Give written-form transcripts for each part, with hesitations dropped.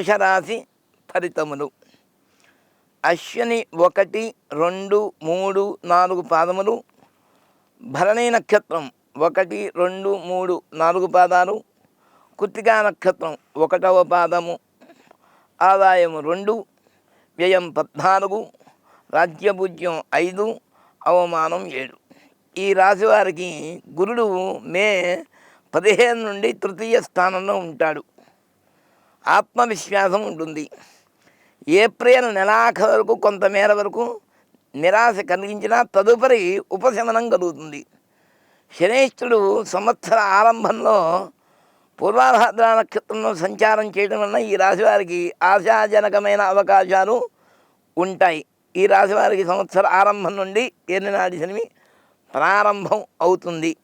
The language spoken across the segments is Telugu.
మేషరాశి ఫలితములు. అశ్విని 1, 2, 3, 4 పాదములు, భరణి నక్షత్రం 1, 2, 3, 4 పాదాలు, కృత్తికా నక్షత్రం 1వ పాదము, ఆదాయం 2, వ్యయం 14, రాజ్యపూజ్యం 5, అవమానం 7. ఈ రాశి వారికి గురుడు మే 15 నుండి తృతీయ స్థానంలో ఉంటాడు. ఆత్మవిశ్వాసం ఉంటుంది. ఏప్రిల్ నెలాఖరు వరకు కొంతమేర వరకు నిరాశ కలిగించినా తదుపరి ఉపశమనం కలుగుతుంది. శనేశ్వరుడు సంవత్సర ఆరంభంలో పూర్వాభాద్ర నక్షత్రంలో సంచారం చేయడం వలన ఈ రాశి వారికి ఆశాజనకమైన అవకాశాలు ఉంటాయి. ఈ రాశి వారికి సంవత్సర ఆరంభం నుండి ఏలినాటి శని ప్రారంభం అవుతుంది.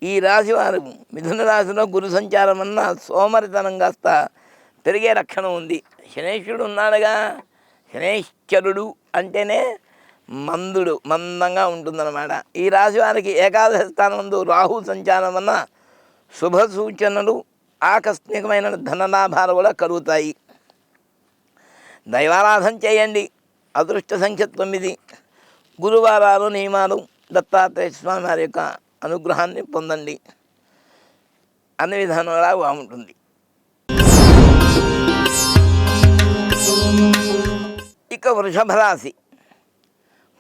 ఈ రాశి వారు మిథున రాశిలో గురు సంచారం వలన సోమరితనం కాస్త పెరిగే లక్షణం ఉంది. శనేశ్వరుడు ఉన్నాడుగా, శనేశ్వరుడు అంటేనే మందంగా ఉంటుందన్నమాట. ఈ రాశి వారికి ఏకాదశ స్థానం నందు రాహు సంచారం వలన శుభ సూచనలు, ఆకస్మికమైన ధనలాభాలు కూడా కలుగుతాయి. దైవారాధన చేయండి. అదృష్ట సంఖ్య 9. గురువారాలు నియమాలు దత్తాత్రేయ స్వామి వారి యొక్క అనుగ్రహాన్ని పొందండి. అన్ని విధానాలుగా బాగుంటుంది. ఇక వృషభ రాశి.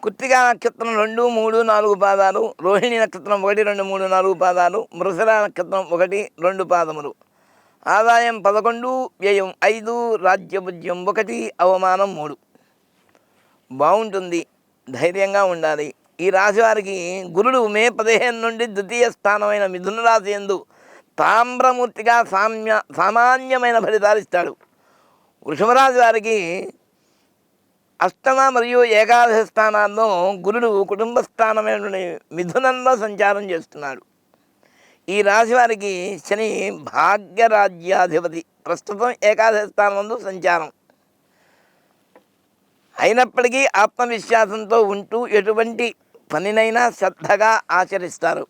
కృత్తికా నక్షత్రం 2, 3, 4 పాదాలు, రోహిణి నక్షత్రం 1, 2, 3, 4 పాదాలు, మృగశిర నక్షత్రం 1, 2 పాదములు, ఆదాయం 11, వ్యయం 5, రాజ్యపూజ్యం 1, అవమానం 3. బాగుంటుంది. ధైర్యంగా ఉండాలి. ఈ రాశి వారికి గురుడు మే 15 నుండి ద్వితీయ స్థానమైన మిథున రాశి యందు తామ్రమూర్తిగా సామాన్యమైన ఫలితాలు ఇస్తాడు. వృషభ రాశి వారికి అష్టమ మరియు ఏకాదశ స్థానాల్లో గురుడు కుటుంబ స్థానమైనటువంటి మిథునంలో సంచారం చేస్తున్నాడు. ఈ రాశి వారికి శని భాగ్యరాజ్యాధిపతి. ప్రస్తుతం ఏకాదశ స్థానంలో సంచారం. అయినప్పటికీ ఆత్మవిశ్వాసంతో ఉంటూ ఎటువంటి పనినైనా శ్రద్ధగా ఆచరిస్తారు.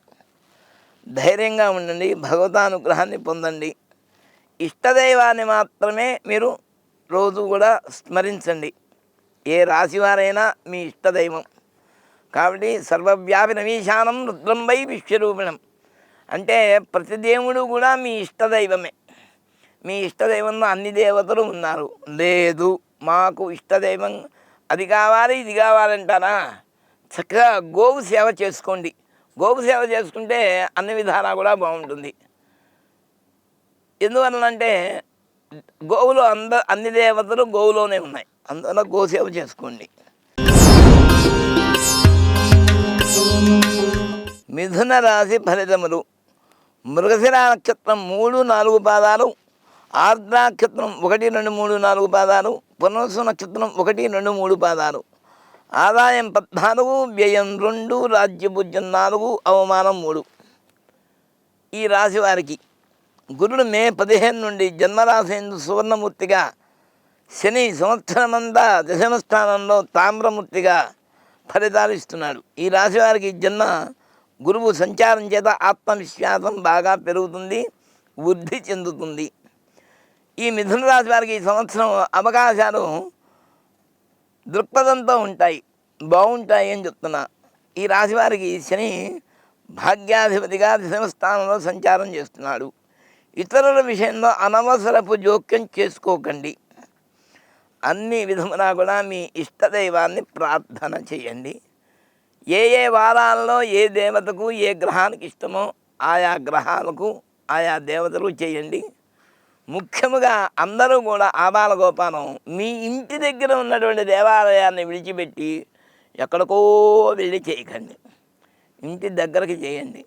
ధైర్యంగా ఉండండి. భగవతానుగ్రహాన్ని పొందండి. ఇష్టదైవాన్ని మాత్రమే మీరు రోజు కూడా స్మరించండి. ఏ రాశివారైనా మీ ఇష్టదైవం కాబట్టి సర్వవ్యాపి నవీశానం రుద్రం వై విశ్వరూపిణం అంటే ప్రతి దేవుడు కూడా మీ ఇష్టదైవమే. మీ ఇష్టదైవంలో అన్ని దేవతలు ఉన్నారు. లేదు మాకు ఇష్టదైవం అది కావాలి ఇది కావాలంటారా, చక్కగా గోవు సేవ చేసుకోండి. గోవు సేవ చేసుకుంటే అన్ని విధాలా కూడా బాగుంటుంది. ఎందువలనంటే గోవులో అన్ని దేవతలు గోవులోనే ఉన్నాయి. అందువల్ల గోసేవ చేసుకోండి. మిథున రాశి ఫలితములు. మృగశిర నక్షత్రం 3, 4 పాదాలు, ఆర్ద్ర నక్షత్రం 1, 2, 3, 4 పాదాలు, పునర్వసు నక్షత్రం 1, 2, 3 పాదాలు, ఆదాయం 14, వ్యయం 2, రాజ్యపూజ్యం 4, అవమానం 3. ఈ రాశి వారికి గురుడు మే 15 నుండి జన్మరాశి యందు సువర్ణమూర్తిగా, శని సంవత్సరమంతా దశమ స్థానంలో తామ్రమూర్తిగా ఫలితాలు ఇస్తున్నాడు. ఈ రాశి వారికి జన్మ గురువు సంచారం చేత ఆత్మవిశ్వాసం బాగా పెరుగుతుంది, వృద్ధి చెందుతుంది. ఈ మిథున రాశి వారికి ఈ సంవత్సరం అవకాశాలు దృక్పథంతో ఉంటాయి, బాగుంటాయి అని చెప్తున్నా. ఈ రాశి వారికి శని భాగ్యాధిపతిగా దశమ స్థానంలో సంచారం చేస్తున్నాడు. ఇతరుల విషయంలో అనవసరపు జోక్యం చేసుకోకండి. అన్ని విధములా కూడా మీ ఇష్టదైవాన్ని ప్రార్థన చేయండి. ఏ వారాల్లో ఏ దేవతకు ఏ గ్రహానికి ఇష్టమో ఆయా గ్రహాలకు ఆయా దేవతలు చేయండి. ముఖ్యముగా అందరూ కూడా ఆబాలగోపాలం మీ ఇంటి దగ్గర ఉన్నటువంటి దేవాలయాన్ని విడిచిపెట్టి ఎక్కడికో వెళ్ళి చేయకండి. ఇంటి దగ్గరకు చేయండి.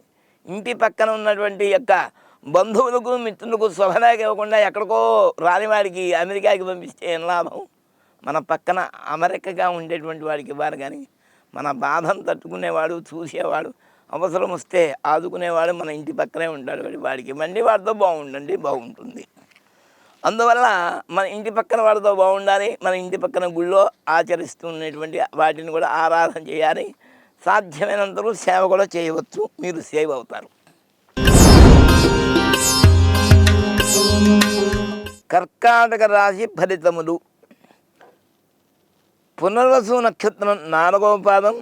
ఇంటి పక్కన ఉన్నటువంటి యొక్క బంధువులకు మిత్రులకు శుభలేఖ ఇవ్వకుండా ఎక్కడికో రానివాడికి అమెరికాకి పంపిస్తే ఏం లాభం? మన పక్కన అమెరికగా ఉండేటువంటి వాడికి ఇవ్వాలి. కానీ మన బాధను తట్టుకునేవాడు, చూసేవాడు, అవసరం వస్తే ఆదుకునేవాడు మన ఇంటి పక్కనే ఉంటాడు. వాడికి ఇవ్వండి. వాడితో బాగుండండి, బాగుంటుంది. అందువల్ల మన ఇంటి పక్కన వాడితో బాగుండాలి. మన ఇంటి పక్కన గుళ్ళో ఆచరిస్తున్నటువంటి వాటిని కూడా ఆరాధన చేయాలి. సాధ్యమైనంతలో సేవ కూడా చేయవచ్చు. మీరు సేవ్ అవుతారు. కర్కాటక రాశి ఫలితములు. పునర్వసు నక్షత్రం 4వ పాదం,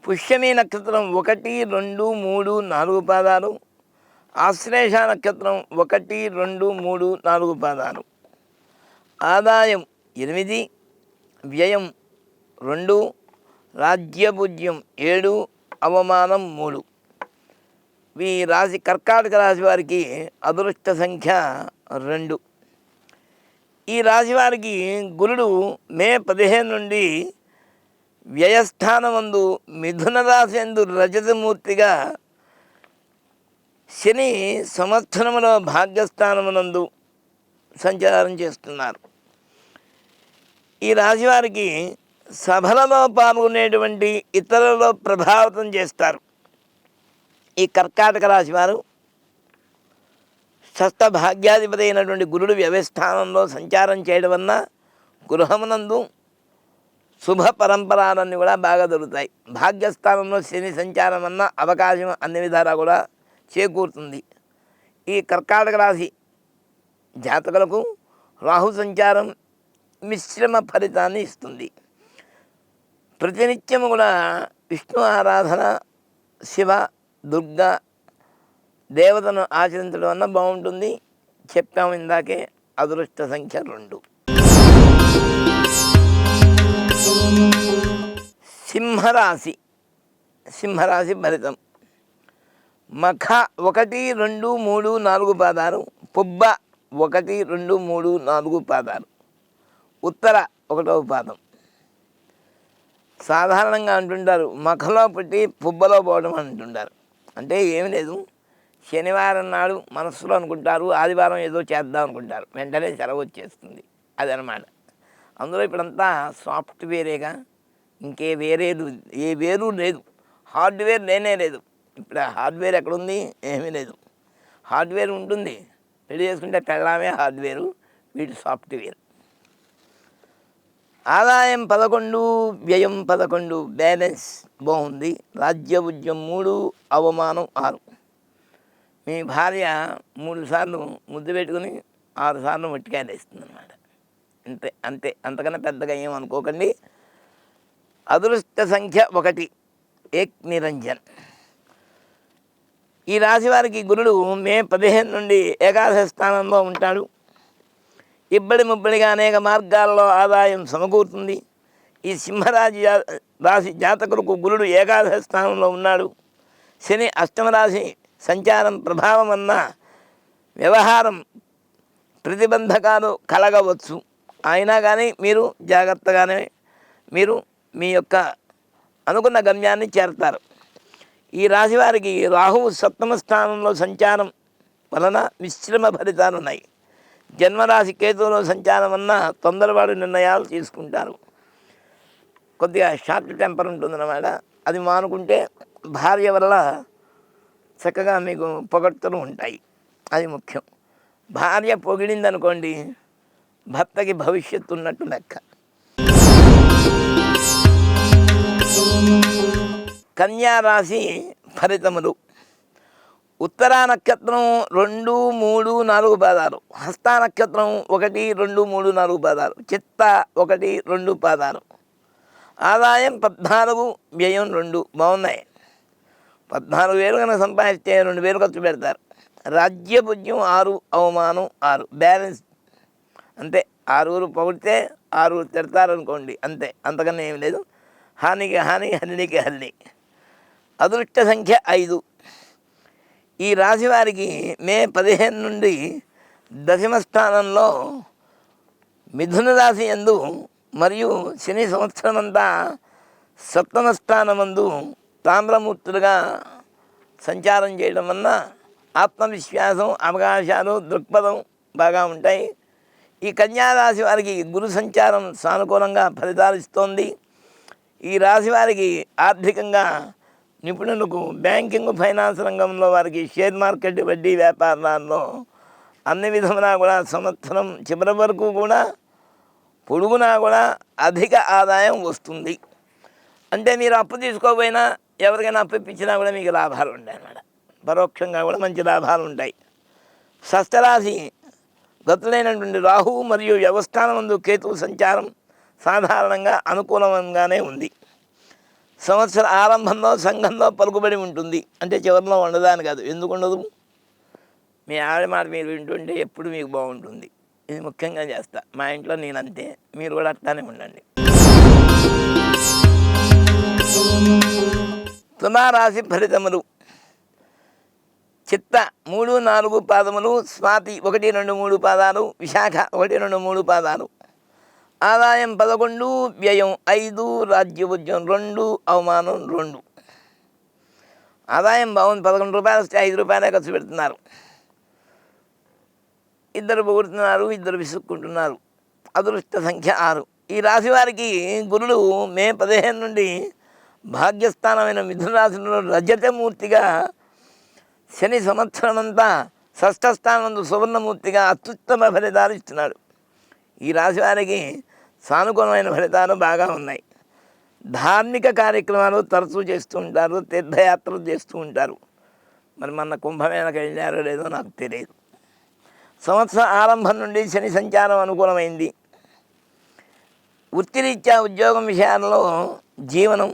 పుష్యమి నక్షత్రం 1, 2, 3, 4 పాదాలు, ఆశ్లేష నక్షత్రం 1, 2, 3, 4 పాదాలు. ఆదాయం 8, వ్యయం 2, రాజ్యపూజ్యం 7, అవమానం 3. ఈ రాశి కర్కాటక రాశి వారికి అదృష్ట సంఖ్య 2. ఈ రాశి వారికి గురుడు మే 15 నుండి వ్యయస్థానమందు మిథున రాశి యందు రజతమూర్తిగా, శని సంవత్సరములో భాగ్యస్థానమునందు సంచారం చేస్తున్నారు. ఈ రాశి వారికి సభలలో పాల్గొనేటువంటి ఇతరులలో ప్రభావితం చేస్తారు. ఈ కర్కాటక రాశి వారు షష్ఠ భాగ్యాధిపతి అయినటువంటి గురుడు వ్యవస్థానంలో సంచారం చేయడం వలన గృహమునందు శుభ పరంపరాలన్నీ కూడా బాగా దొరుకుతాయి. భాగ్యస్థానంలో శని సంచారం అన్న అవకాశం అన్ని విధాలా కూడా చేకూరుతుంది. ఈ కర్కాటక రాశి జాతకులకు రాహు సంచారం మిశ్రమ ఫలితాన్ని ఇస్తుంది. ప్రతినిత్యము కూడా విష్ణు ఆరాధన, శివ, దుర్గా దేవతను ఆచరించడం వల్ల బాగుంటుంది. చెప్పాము ఇందాకే, అదృష్ట సంఖ్య 2. సింహరాశి. సింహరాశి ఫలితం. మఖ 1, 2, 3, 4 పాదాలు, పుబ్బ 1, 2, 3, 4 పాదాలు, ఉత్తర 1వ పాదం. సాధారణంగా అంటుంటారు మఖలో పుట్టి పుబ్బలో పోవడం అంటుంటారు. అంటే ఏమి లేదు, శనివారం నాడు మనస్సులో అనుకుంటారు, ఆదివారం ఏదో చేద్దాం అనుకుంటారు, వెంటనే సెలవు వచ్చేస్తుంది. అదనమాట. అందులో ఇప్పుడంతా సాఫ్ట్వేరేగా, ఇంకే ఏ వేరు లేదు. హార్డ్వేర్ లేనే లేదు. ఇప్పుడు హార్డ్వేర్ ఎక్కడుంది? ఏమీ లేదు. హార్డ్వేర్ ఉంటుంది, పెళ్లి చేసుకుంటే పెళ్ళామే హార్డ్వేరు, వీటి సాఫ్ట్వేర్. ఆదాయం 11, వ్యయం 11, బ్యాలెన్స్ బాగుంది. రాజ్యభుజ్యం 3, అవమానం 6. మీ భార్య 3 సార్లు ముద్దు పెట్టుకుని 6 సార్లు మొట్టికాయలు వేస్తుంది అన్నమాట. అంతే, అంతకన్నా పెద్దగా ఏమనుకోకండి. అదృష్ట సంఖ్య 1, ఏక్ నిరంజన్. ఈ రాశి వారికి గురుడు మే 15 నుండి ఏకాదశ స్థానంలో ఉంటాడు. ఇబ్బడి ముబ్బడిగా అనేక మార్గాల్లో ఆదాయం సమకూరుతుంది. ఈ సింహరాశి రాశి జాతకులకు గురుడు ఏకాదశ స్థానంలో ఉన్నాడు. శని అష్టమ రాశి సంచారం ప్రభావం అన్న వ్యవహారం ప్రతిబంధకాలు కలగవచ్చు. అయినా కానీ మీరు జాగ్రత్తగానే మీ యొక్క అనుకున్న గమ్యాన్ని చేరతారు. ఈ రాశి వారికి రాహువు సప్తమ స్థానంలో సంచారం వలన మిశ్రమ ఫలితాలు ఉన్నాయి. జన్మరాశి కేతువులో సంచారం వలన తొందరపాటు నిర్ణయాలు తీసుకుంటారు. కొద్దిగా షార్ట్ టెంపర్ ఉంటుందన్నమాట. అది మానుకుంటే భార్య వల్ల చక్కగా మీకు పొగడ్తలు ఉంటాయి. అది ముఖ్యం. భార్య పొగిడిందనుకోండి, భర్తకి భవిష్యత్తు ఉన్నట్టు లెక్క. కన్యా రాశి ఫలితములు. ఉత్తరా నక్షత్రం 2, 3, 4 పాదాలు, హస్త నక్షత్రం 1, 2, 3, 4 పాదాలు, చిత్త 1, 2 పాదాలు. ఆదాయం 14, వ్యయం 2. బాగున్నాయి. 14,000 కనుక సంపాదిస్తే 2,000 ఖర్చు పెడతారు. రాజ్యభుజ్యం 6, అవమానం 6, బ్యాలెన్స్. అంతే, 6 పొగిడితే 6 తిడతారనుకోండి, అంతే, అంతకన్నా ఏమి లేదు. హానికి హాని, హల్లికి హల్లి. అదృష్ట సంఖ్య 5. ఈ రాశి వారికి మే 15 నుండి దశమ స్థానంలో మిథున రాశి యందు మరియు శని సంవత్సరం అంతా సప్తమ స్థానమందు తామ్రమూర్తులుగా సంచారం చేయడం వలన ఆత్మవిశ్వాసం, అవకాశాలు, దృక్పథం బాగా ఉంటాయి. ఈ కన్యారాశి వారికి గురు సంచారం సానుకూలంగా ఫలితాలు ఇస్తోంది. ఈ రాశి వారికి ఆర్థికంగా నిపుణులకు, బ్యాంకింగ్, ఫైనాన్స్ రంగంలో వారికి, షేర్ మార్కెట్, వడ్డీ వ్యాపారాల్లో అన్ని విధములా కూడా సంవత్సరం చివరి వరకు కూడా పొడుగునా కూడా అధిక ఆదాయం వస్తుంది. అంటే మీరు అప్పు తీసుకోకపోయినా ఎవరికైనా అప్పు ఇప్పించినా కూడా మీకు లాభాలు ఉంటాయి అన్నమాట. పరోక్షంగా కూడా మంచి లాభాలు ఉంటాయి. షష్ఠరాశి గతులైనటువంటి రాహువు మరియు వ్యవస్థానమందు కేతువు సంచారం సాధారణంగా అనుకూలంగానే ఉంది. సంవత్సర ఆరంభంలో సంఘంలో పలుకుబడి ఉంటుంది, అంటే చివరిలో ఉండదాని కాదు. ఎందుకు ఉండదు? మీ ఆవిడ మాట మీరు వింటుంటే ఎప్పుడు మీకు బాగుంటుంది. ఇది ముఖ్యంగా చేస్తా. మా ఇంట్లో నేనంతే, మీరు కూడా అట్లానే ఉండండి. తులారాశి ఫలితములు. చిత్త 3, 4 పాదములు, స్వాతి 1, 2, 3 పాదాలు, విశాఖ 1, 2, 3 పాదాలు. ఆదాయం 11, వ్యయం 5, రాజ్యభుజ్యం 2, అవమానం 2. ఆదాయం బాగుంది, 11 రూపాయలు వస్తే 5 రూపాయలే ఖర్చు పెడుతున్నారు. ఇద్దరు పొగుడుతున్నారు, ఇద్దరు విసుక్కుంటున్నారు. అదృష్ట సంఖ్య 6. ఈ రాశి వారికి గురుడు మే 15 నుండి భాగ్యస్థానమైన మిథున రాశిలో రజతమూర్తిగా, శని సంవత్సరం అంతా షష్ఠస్థానంలో సువర్ణమూర్తిగా అత్యుత్తమ ఫలితాలు ఇస్తున్నాడు. ఈ రాశి వారికి సానుకూలమైన ఫలితాలు బాగా ఉన్నాయి. ధార్మిక కార్యక్రమాలు తరచూ చేస్తూ ఉంటారు, తీర్థయాత్రలు చేస్తూ ఉంటారు. మరి మొన్న కుంభమేళకి వెళ్ళారో లేదో నాకు తెలియదు. సంవత్సర ఆరంభం నుండి శని సంచారం అనుకూలమైంది. వృత్తిరీత్యా ఉద్యోగం విషయాల్లో జీవనం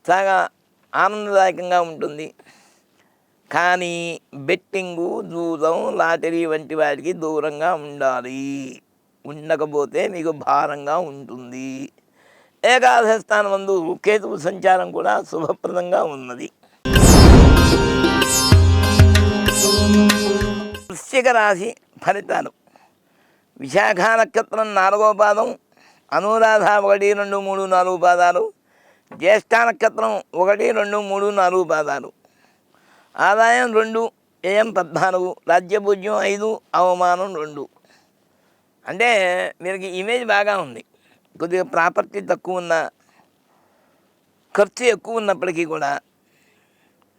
చాలా ఆనందదాయకంగా ఉంటుంది. కానీ బెట్టింగు, జూదం, లాటరీ వంటి వాటికి దూరంగా ఉండాలి. ఉండకపోతే మీకు భారంగా ఉంటుంది. ఏకాదశ స్థానం నందు కేతువు సంచారం కూడా శుభప్రదంగా ఉన్నది. వృశ్చిక రాశి ఫలితాలు. విశాఖ నక్షత్రం 4వ పాదం, అనురాధ 1, 2, 3, 4 పాదాలు, జ్యేష్ఠ నక్షత్రం 1, 2, 3, 4 పాదాలు. ఆదాయం 2, వ్యయం 14, రాజ్యభూజ్యం 5, అవమానం 2. అంటే మీకు ఇమేజ్ బాగా ఉంది. కొద్దిగా ప్రాపర్టీ తక్కువ ఉన్న, ఖర్చు ఎక్కువ ఉన్నప్పటికీ కూడా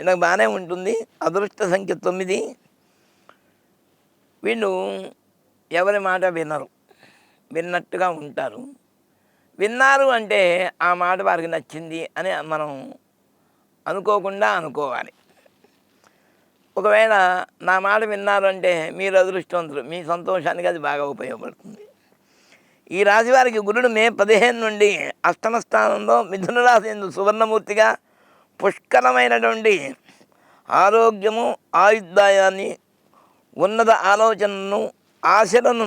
నాకు బాగానే ఉంటుంది. అదృష్ట సంఖ్య 9. వీళ్ళు ఎవరి మాట వినరు, విన్నట్టుగా ఉంటారు. విన్నారు అంటే ఆ మాట వారికి నచ్చింది అని మనం అనుకోకుండా అనుకోవాలి. ఒకవేళ నా మాట విన్నారు అంటే మీరు అదృష్టవంతులు, మీ సంతోషానికి అది బాగా ఉపయోగపడుతుంది. ఈ రాశి వారికి గురుడు మే 15 నుండి అష్టమ స్థానంలో మిథున రాశి యందు సువర్ణమూర్తిగా పుష్కలమైనటువంటి ఆరోగ్యము, ఆయుర్దాయాన్ని, ఉన్నత ఆలోచనలను, ఆశలను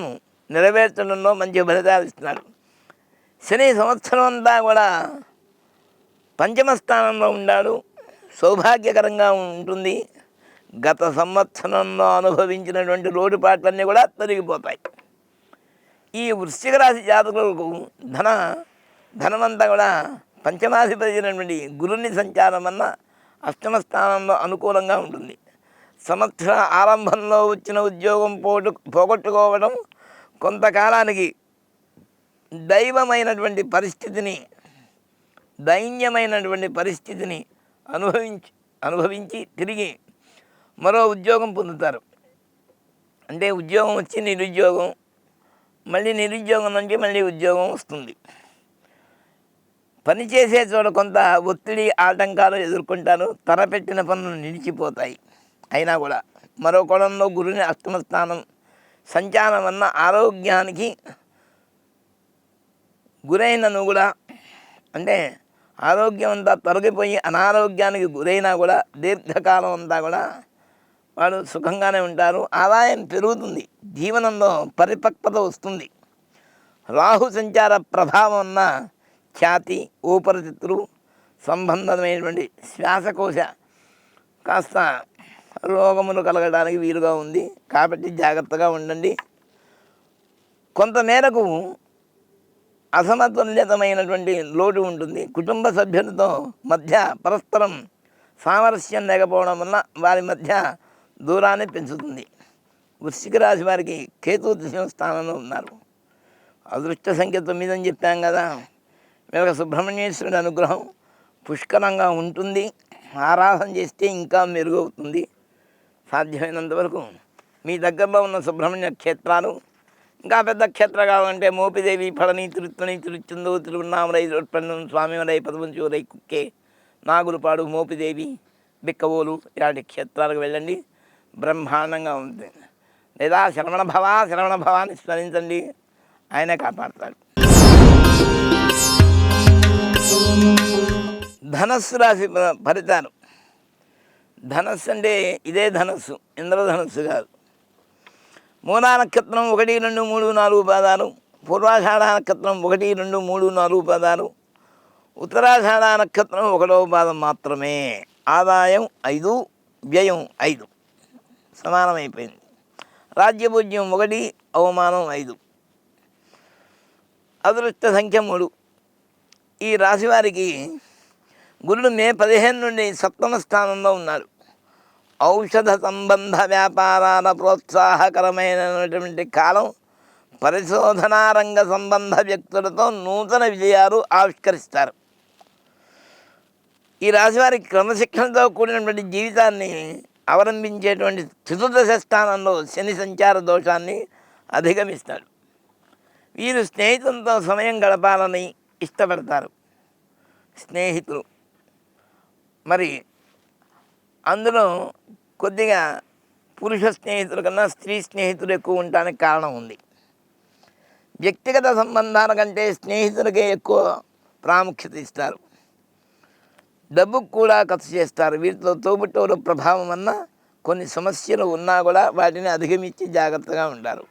నెరవేర్చడంలో మంచి ఫలితాలు ఇస్తున్నాడు. శని సంవత్సరం అంతా కూడా పంచమ స్థానంలో ఉన్నాడు, సౌభాగ్యకరంగా ఉంటుంది. గత సంవత్సరంలో అనుభవించినటువంటి లోటుపాట్లన్నీ కూడా తొలగిపోతాయి. ఈ వృశ్చిక రాశి జాతకులకు ధనమంతా కూడా పంచమాధిపతి అయినటువంటి గురుని సంచారం వల్ల అష్టమ స్థానంలో అనుకూలంగా ఉంటుంది. సంవత్సర ఆరంభంలో వచ్చిన ఉద్యోగం పోగొట్టుకోవడం, కొంతకాలానికి దైన్యమైనటువంటి పరిస్థితిని అనుభవించి తిరిగి మరో ఉద్యోగం పొందుతారు. అంటే ఉద్యోగం వచ్చి నిరుద్యోగం, మళ్ళీ నిరుద్యోగం నుంచి మళ్ళీ ఉద్యోగం వస్తుంది. పనిచేసే చోట కొంత ఒత్తిడి, ఆటంకాలు ఎదుర్కొంటారు. తలపెట్టిన పనులు నిలిచిపోతాయి. అయినా కూడా మరో కోణంలో గురుని అష్టమ స్థానం సంచారం వల్ల ఆరోగ్యానికి గురైనను కూడా, అంటే ఆరోగ్యం అంతా తొలగిపోయి అనారోగ్యానికి గురైనా కూడా దీర్ఘకాలం అంతా కూడా వాడు సుఖంగానే ఉంటారు. ఆదాయం పెరుగుతుంది, జీవనంలో పరిపక్వత వస్తుంది. రాహు సంచార ప్రభావం ఉన్న ఖ్యాతి, ఊపిరితిత్తులు సంబంధమైనటువంటి శ్వాసకోశ కాస్త రోగములు కలగడానికి వీలుగా ఉంది. కాబట్టి జాగ్రత్తగా ఉండండి. కొంతమేరకు అసమతుల్యతమైనటువంటి లోటు ఉంటుంది. కుటుంబ సభ్యులతో మధ్య పరస్పరం సామరస్యం లేకపోవడం వల్ల వారి మధ్య దూరాన్ని పెంచుతుంది. వృశ్చిక రాశి వారికి కేతు దశమ స్థానంలో ఉన్నారు. అదృష్ట సంఖ్య 9 అని చెప్పాం కదా. వీళ్ళకి సుబ్రహ్మణ్యేశ్వరుడి అనుగ్రహం పుష్కలంగా ఉంటుంది. ఆరాధన చేస్తే ఇంకా మెరుగవుతుంది. సాధ్యమైనంత వరకు మీ దగ్గరలో ఉన్న సుబ్రహ్మణ్య క్షేత్రాలు, ఇంకా పెద్ద క్షేత్రం కావాలంటే మోపిదేవి, పళని, తిరుత్తణి, తిరుచెందూరు, తిరువన్నామలై, రొట్పన్నం, స్వామిమలై, పదవంచూరై, కుక్కే, నాగులపాడు, మోపిదేవి, బిక్కవోలు ఇలాంటి క్షేత్రాలకు వెళ్ళండి. బ్రహ్మాండంగా ఉంటుంది. లేదా శరవణ భవ అని స్మరించండి, ఆయనే కాపాడతాడు. ధనస్సు రాశి ఫలితాలు. ధనస్సు అంటే ఇదే ధనస్సు, ఇంద్రధనస్సు కాదు. మూలా నక్షత్రం 1, 2, 3, 4 పాదాలు, పూర్వాషాఢ నక్షత్రం 1, 2, 3, 4 పాదాలు, ఉత్తరాషాఢ నక్షత్రం 1వ పాదం మాత్రమే. ఆదాయం 5, వ్యయం 5, సమానమైపోయింది. రాజ్యపూజ్యం 1, అవమానం 5. అదృష్ట సంఖ్య 3. ఈ రాశి వారికి గురుడు మే 15 నుండి సప్తమ స్థానంలో ఉన్నాడు. ఔషధ సంబంధ వ్యాపారాల ప్రోత్సాహకరమైనటువంటి కాలం. పరిశోధనా రంగ సంబంధ వ్యక్తులతో నూతన విజయాలు ఆవిష్కరిస్తారు. ఈ రాశివారికి క్రమశిక్షణతో కూడినటువంటి జీవితాన్ని అవలంబించేటువంటి చతుర్దశ స్థానంలో శని సంచార దోషాన్ని అధిగమిస్తాడు. వీరు స్నేహితులతో సమయం గడపాలని ఇష్టపడతారు. స్నేహితులు మరి అందులో కొద్దిగా పురుష స్నేహితుల కన్నా స్త్రీ స్నేహితులు ఎక్కువ ఉండడానికి కారణం ఉంది. వ్యక్తిగత సంబంధాల కంటే స్నేహితులకే ఎక్కువ ప్రాముఖ్యత ఇస్తారు. డబ్బుకు కూడా ఖర్చు చేస్తారు. వీటిలో తోబుట్టువుల ప్రభావం వల్ల కొన్ని సమస్యలు ఉన్నా కూడా వాటిని అధిగమించి జాగ్రత్తగా ఉంటారు.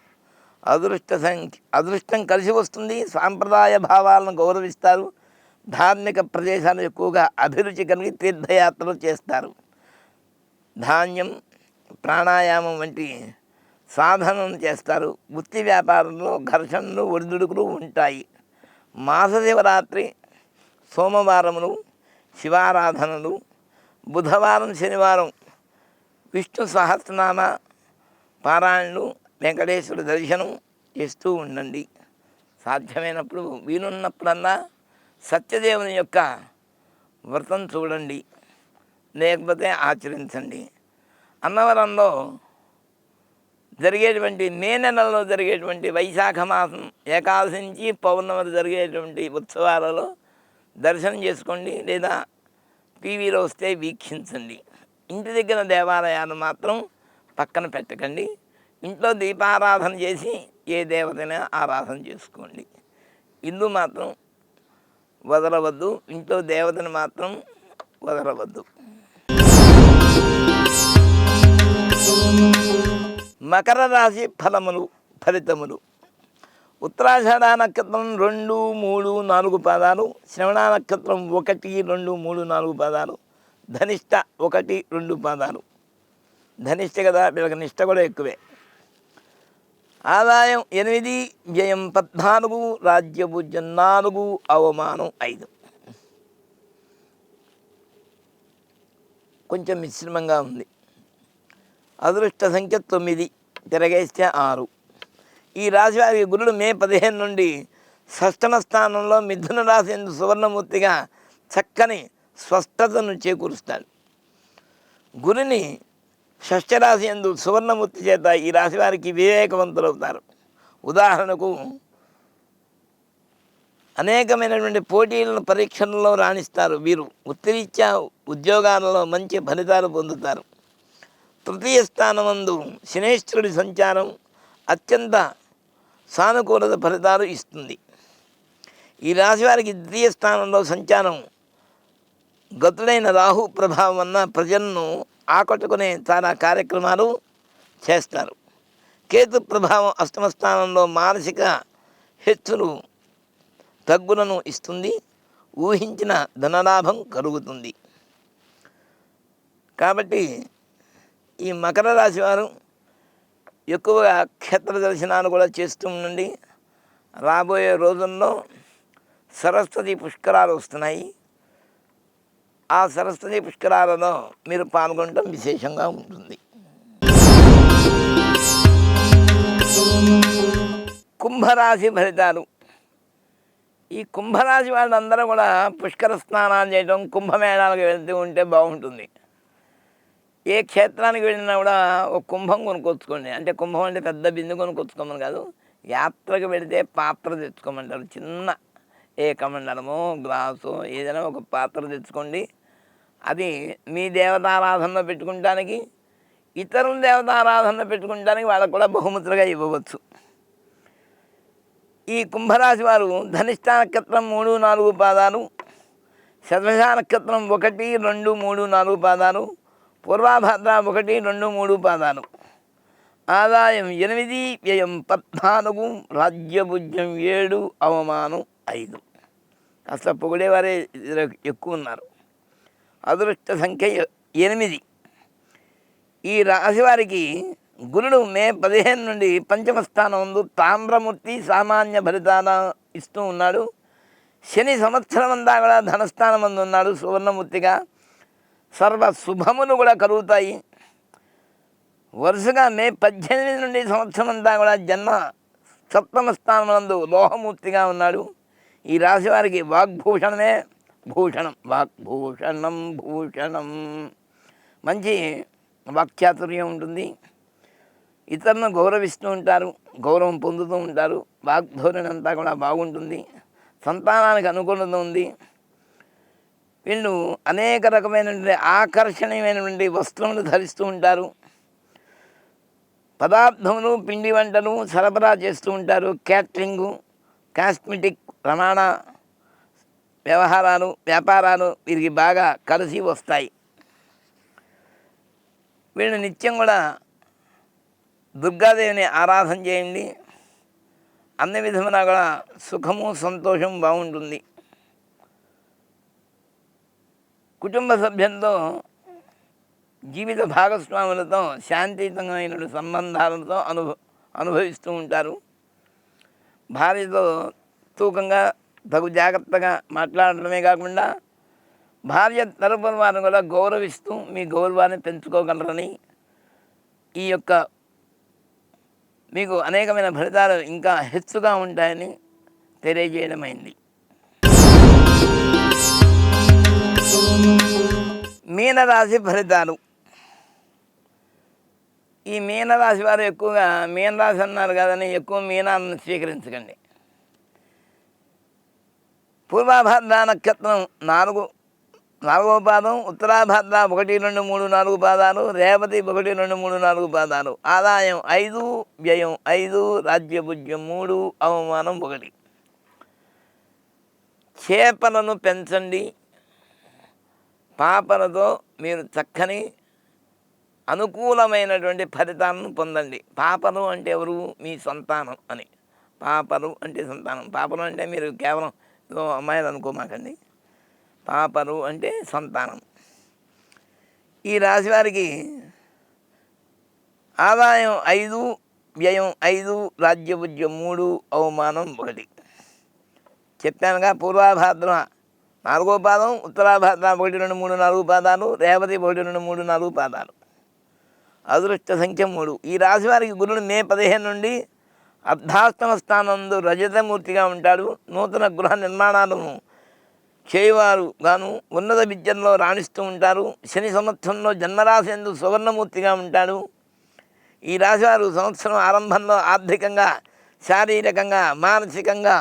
అదృష్టం కలిసి వస్తుంది. సాంప్రదాయ భావాలను గౌరవిస్తారు. ధార్మిక ప్రదేశాలు ఎక్కువగా అభిరుచి కలిగి తీర్థయాత్రలు చేస్తారు. ధాన్యం, ప్రాణాయామం వంటి సాధనలు చేస్తారు. వృత్తి వ్యాపారంలో ఘర్షణలు, ఒడిదుడుకులు ఉంటాయి. మాస శివరాత్రి, సోమవారములు శివారాధనలు, బుధవారం శనివారం విష్ణు సహస్రనామ పారాయణలు, వెంకటేశ్వర దర్శనం చేస్తూ ఉండండి. సాధ్యమైనప్పుడు వీలున్నప్పుడల్లా సత్యదేవుని యొక్క వ్రతం చూడండి, లేకపోతే ఆచరించండి. అన్నవరంలో జరిగేటువంటి మే నెలలో జరిగేటువంటి వైశాఖ మాసం ఏకాదశి నుంచి పౌర్ణమి జరిగేటువంటి ఉత్సవాలలో దర్శనం చేసుకోండి, లేదా టీవీలో వస్తే వీక్షించండి. ఇంటి దగ్గర దేవాలయాలు మాత్రం పక్కన పెట్టకండి. ఇంట్లో దీపారాధన చేసి ఏ దేవతైనా ఆరాధన చేసుకోండి. ఇల్లు మాత్రం వదలవద్దు, ఇంట్లో దేవతను మాత్రం వదలవద్దు. మకర రాశి ఫలితములు. ఉత్తరాషాఢ నక్షత్రం 2, 3, 4 పాదాలు, శ్రవణ నక్షత్రం 1, 2, 3, 4 పాదాలు, ధనిష్ట 1, 2 పాదాలు. ధనిష్ట కదా, వీళ్ళకి నిష్ట కూడా ఎక్కువే. ఆదాయం 8, వ్యయం 14, రాజ్యపూజ్యం 4, అవమానం 5. కొంచెం మిశ్రమంగా ఉంది. అదృష్ట సంఖ్య 9, తిరగేస్తే 6. ఈ రాశి వారికి గురుడు మే 15 నుండి షష్టమ స్థానంలో మిథున రాశి యందు సువర్ణమూర్తిగా చక్కని స్వస్థతను చేకూరుస్తాడు. గురుని షష్ఠరాశి యందు సువర్ణమూర్తి చేత ఈ రాశి వారికి వివేకవంతులవుతారు. ఉదాహరణకు అనేకమైనటువంటి పోటీలను పరీక్షల్లో రాణిస్తారు. వీరు వృత్తిరీత్యా ఉద్యోగాలలో మంచి ఫలితాలు పొందుతారు. తృతీయ స్థానమందు శనేశ్వరుడి సంచారం అత్యంత సానుకూలత ఫలితాలు ఇస్తుంది. ఈ రాశి వారికి ద్వితీయ స్థానంలో సంచారం గతుడైన రాహు ప్రభావం వలన ప్రజలను ఆకట్టుకునే చాలా కార్యక్రమాలు చేస్తారు. కేతు ప్రభావం అష్టమ స్థానంలో మానసిక హెచ్చులు తగ్గులను ఇస్తుంది. ఊహించిన ధనలాభం కలుగుతుంది. కాబట్టి ఈ మకర రాశి వారు ఎక్కువగా క్షేత్ర దర్శనాలు కూడా చేస్తూ ఉండండి. రాబోయే రోజుల్లో సరస్వతి పుష్కరాలు వస్తున్నాయి. ఆ సరస్వతి పుష్కరాలలో మీరు పాల్గొనడం విశేషంగా ఉంటుంది. కుంభరాశి ఫలితాలు. ఈ కుంభరాశి వాళ్ళందరూ కూడా పుష్కర స్నానాలు చేయడం, కుంభమేళాలకు వెళ్తూ ఉంటే బాగుంటుంది. ఏ క్షేత్రానికి వెళ్ళినా కూడా ఒక కుంభం కొనుక్కొచ్చుకోండి. అంటే కుంభం అంటే పెద్ద బిందు కొనుక్కొచ్చుకోమని కాదు, యాత్రకు వెళితే పాత్ర తెచ్చుకోమంటారు. చిన్న ఏ కమండలమో గ్లాసు ఏదైనా ఒక పాత్ర తెచ్చుకోండి. అది మీ దేవతారాధనలో పెట్టుకుంటానికి, ఇతరుల దేవతారాధన పెట్టుకుంటానికి వాళ్ళకు కూడా బహుమతులుగా ఇవ్వవచ్చు. ఈ కుంభరాశి వారు ధనిష్ట నక్షత్రం 3, 4 పాదాలు, శతభిష నక్షత్రం 1, 2, 3, 4 పాదాలు, పూర్వాభాద్ర 1, 2, 3 పాదాలు. ఆదాయం 8, వ్యయం 14, రాజ్యభుజ్యం 7, అవమానం 5. కాస్త పొగిడేవారే ఎక్కువ ఉన్నారు. అదృష్ట సంఖ్య 8. ఈ రాశి వారికి గురుడు మే 15 నుండి పంచమ స్థానం నందు తామ్రమూర్తి సామాన్య ఫలితాల ఇస్తూ ఉన్నాడు. శని సంవత్సరం అంతా కూడా ధనస్థానం అందు ఉన్నాడు సువర్ణమూర్తిగా. సర్వ శుభములు కూడా కలుగుతాయి. వరుసగా మే 18 నుండి సంవత్సరం అంతా కూడా జన్మ సప్తమ స్థానం నందు లోహమూర్తిగా ఉన్నాడు. ఈ రాశి వారికి వాగ్భూషణమే భూషణం. వాగ్భూషణం భూషణం. మంచి వాక్చాతుర్యం ఉంటుంది. ఇతరులను గౌరవిస్తూ ఉంటారు, గౌరవం పొందుతూ ఉంటారు. వాగ్ధోరణి అంతా కూడా బాగుంటుంది. సంతానానికి అనుకూలత ఉంది. వీళ్ళు అనేక రకమైనటువంటి ఆకర్షణీయమైనటువంటి వస్త్రములు ధరిస్తూ ఉంటారు. పదార్థములు, పిండి వంటలు సరఫరా చేస్తూ ఉంటారు. క్యాటరింగు, కాస్మెటిక్, రవాణా వ్యాపారాలు వీరికి బాగా కలిసి వస్తాయి. వీళ్ళు నిత్యం కూడా దుర్గాదేవిని ఆరాధన చేయండి. అన్ని విధములా కూడా సుఖము సంతోషం బాగుంటుంది. కుటుంబ సభ్యులతో, జీవిత భాగస్వాములతో శాంతియుతమైన సంబంధాలతో అనుభవిస్తూ ఉంటారు. భార్యతో తూకంగా తగు జాగ్రత్తగా మాట్లాడటమే కాకుండా భార్య తరపున వారిని కూడా గౌరవిస్తూ మీ గౌరవాన్ని పెంచుకోగలరని, ఈ యొక్క మీకు అనేకమైన ఫలితాలు ఇంకా హెచ్చుగా ఉంటాయని తెలియజేయడమైంది. మీనరాశి ఫలితాలు. ఈ మీనరాశి వారు ఎక్కువగా మీనరాశి అన్నారు కదని ఎక్కువ మీనాన్ని స్వీకరించకండి. పూర్వాభాద్ర నక్షత్రం 4వ పాదం, ఉత్తరాభాద్ర 1, 2, 3, 4 పాదాలు, రేవతి 1, 2, 3, 4 పాదాలు. ఆదాయం 5, వ్యయం 5, రాజ్యభుజ్యం 3, అవమానం 1. చేపలను పెంచండి. పాపలతో మీరు చక్కని అనుకూలమైనటువంటి ఫలితాలను పొందండి. పాపలు అంటే ఎవరు? మీ సంతానం అని. పాపలు అంటే సంతానం. పాపలు అంటే మీరు కేవలం అమ్మాయిలు అనుకోమాకండి. పాపలు అంటే సంతానం. ఈ రాశి వారికి ఆదాయం 5, వ్యయం 5, రాజ్యభుజ్యం 3, అవమానం 1. చెప్పానుగా, పూర్వాభాద్ర 4వ పాదం, ఉత్తరాభాద్ర 1, 2, 3, 4 పాదాలు, రేవతి 1, 2, 3, 4 పాదాలు. అదృష్ట సంఖ్య 3. ఈ రాశి వారికి గురుడు మే 15 నుండి అర్ధాష్టమ స్థానంలో రజతమూర్తిగా ఉంటాడు. నూతన గృహ నిర్మాణాలను చేయవారు గాను ఉన్నత విద్యల్లో రాణిస్తూ ఉంటారు. శని సంవత్సరంలో జన్మరాశి యందు సువర్ణమూర్తిగా ఉంటాడు. ఈ రాశివారు సంవత్సరం ఆరంభంలో ఆర్థికంగా, శారీరకంగా, మానసికంగా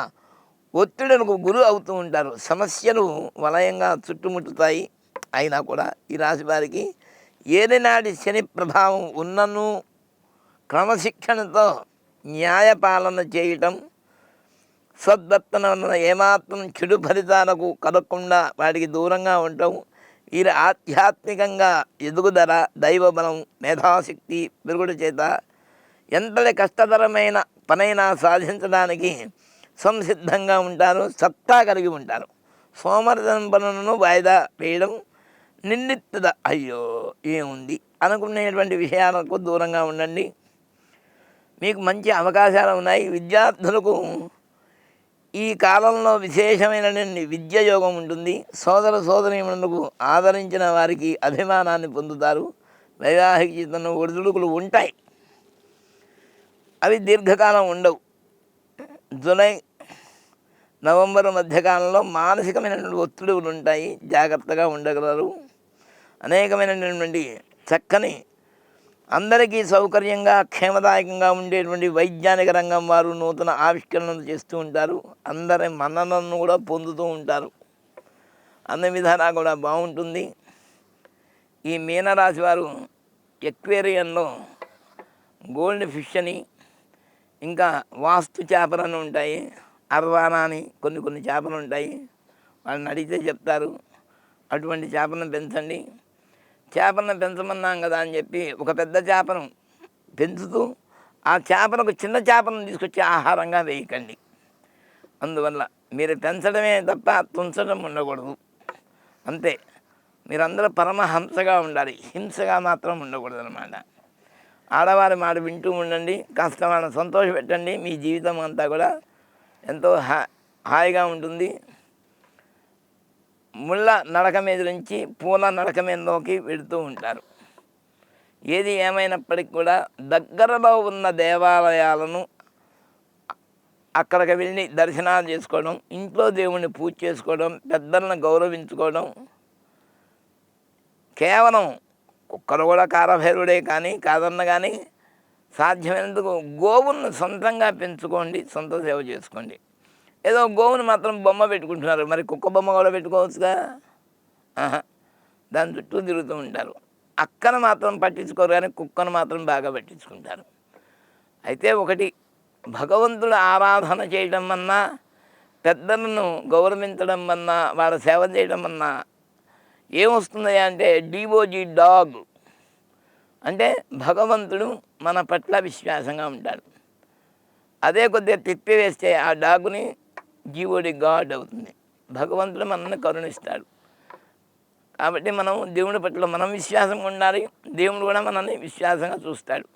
ఒత్తిడులకు గురి అవుతూ ఉంటారు. సమస్యలు వలయంగా చుట్టుముట్టుతాయి. అయినా కూడా ఈ రాశి వారికి ఏలినాటి శని ప్రభావం ఉన్నను క్రమశిక్షణతో న్యాయపాలన చేయటం, సద్వర్తన వలన ఏమాత్రం చెడు ఫలితాలకు కలగకుండా వాటికి దూరంగా ఉండటం, వీరి ఆధ్యాత్మికంగా ఎదుగుదల, దైవబలం, మేధాశక్తి పెరుగుడు చేత ఎంతటి కష్టతరమైన పనైనా సాధించడానికి సంసిద్ధంగా ఉంటారు, సత్తా కలిగి ఉంటారు. సోమరితనం పనులను వాయిదా వేయడం, నిందితుద అయ్యో ఏముంది అనుకునేటువంటి విషయాలకు దూరంగా ఉండండి. మీకు మంచి అవకాశాలు ఉన్నాయి. విద్యార్థులకు ఈ కాలంలో విశేషమైనటువంటి విద్య యోగం ఉంటుంది. సోదర సోదరీమణులకు ఆదరించిన వారికి అభిమానాన్ని పొందుతారు. వైవాహిక జీవితంలో ఒడిదుడుకులు ఉంటాయి, అవి దీర్ఘకాలం ఉండవు. జూలై, నవంబర్ మధ్యకాలంలో మానసికమైనటువంటి ఒత్తిడులు ఉంటాయి, జాగ్రత్తగా ఉండగలరు. అనేకమైనటువంటి చక్కని అందరికీ సౌకర్యంగా, క్షేమదాయకంగా ఉండేటువంటి వైజ్ఞానిక రంగం వారు నూతన ఆవిష్కరణలు చేస్తూ ఉంటారు. అందరి మన్ననలను కూడా పొందుతూ ఉంటారు. అన్ని విధాలా కూడా బాగుంటుంది. ఈ మీనరాశి వారు ఎక్వేరియంలో గోల్డ్ ఫిష్ అని, ఇంకా వాస్తు చేపలని ఉంటాయి, అర్వానా అని కొన్ని చేపలు ఉంటాయి. వాళ్ళని అడిగితే చెప్తారు. అటువంటి చేపలను పెంచండి. చేపలను పెంచమన్నాం కదా అని చెప్పి ఒక పెద్ద చేపను పెంచుతూ ఆ చేపలకు చిన్న చేపలను తీసుకొచ్చి ఆహారంగా వేయకండి. అందువల్ల మీరు పెంచడమే తప్ప తుంచడం ఉండకూడదు. అంతే. మీరందరూ పరమహంసగా ఉండాలి, హింసగా మాత్రం ఉండకూడదు అన్నమాట. ఆడవారి మాట వింటూ ఉండండి, కాస్త వాళ్ళని సంతోషపెట్టండి. మీ జీవితం అంతా కూడా ఎంతో హాయిగా ఉంటుంది. ముళ్ళ నడక మీద నుంచి పూల నడక మీదలోకి వెళుతూ ఉంటారు. ఏది ఏమైనప్పటికీ కూడా దగ్గరలో ఉన్న దేవాలయాలను అక్కడికి వెళ్ళి దర్శనాలు చేసుకోవడం, ఇంట్లో దేవుణ్ణి పూజ చేసుకోవడం, పెద్దలను గౌరవించుకోవడం. కేవలం కుక్కలు కూడా కాలభైరుడే కానీ కాదన్న కానీ సాధ్యమైనందుకు గోవులను సొంతంగా పెంచుకోండి, సొంత సేవ చేసుకోండి. ఏదో గోవుని మాత్రం బొమ్మ పెట్టుకుంటున్నారు, మరి కుక్క బొమ్మ కూడా పెట్టుకోవచ్చుగా. దాని చుట్టూ తిరుగుతూ ఉంటారు. అక్కను మాత్రం పట్టించుకోరు కానీ కుక్కను మాత్రం బాగా పట్టించుకుంటారు. అయితే ఒకటి, భగవంతుడు ఆరాధన చేయడం అన్నా, పెద్దలను గౌరవించడం అన్నా, వాళ్ళ సేవ చేయడం అన్నా ఏమొస్తుంది అంటే డివోజీ డాగ్ అంటే భగవంతుడు మన పట్ల విశ్వాసంగా ఉంటాడు. అదే కొద్దిగా తిప్పివేస్తే ఆ డాగుని జీవోడి గాడ్ అవుతుంది. భగవంతుడు మనల్ని కరుణిస్తాడు. కాబట్టి మనం దేవుడి పట్ల మనం విశ్వాసంగా ఉండాలి, దేవుడు కూడా మనల్ని విశ్వాసంగా చూస్తాడు.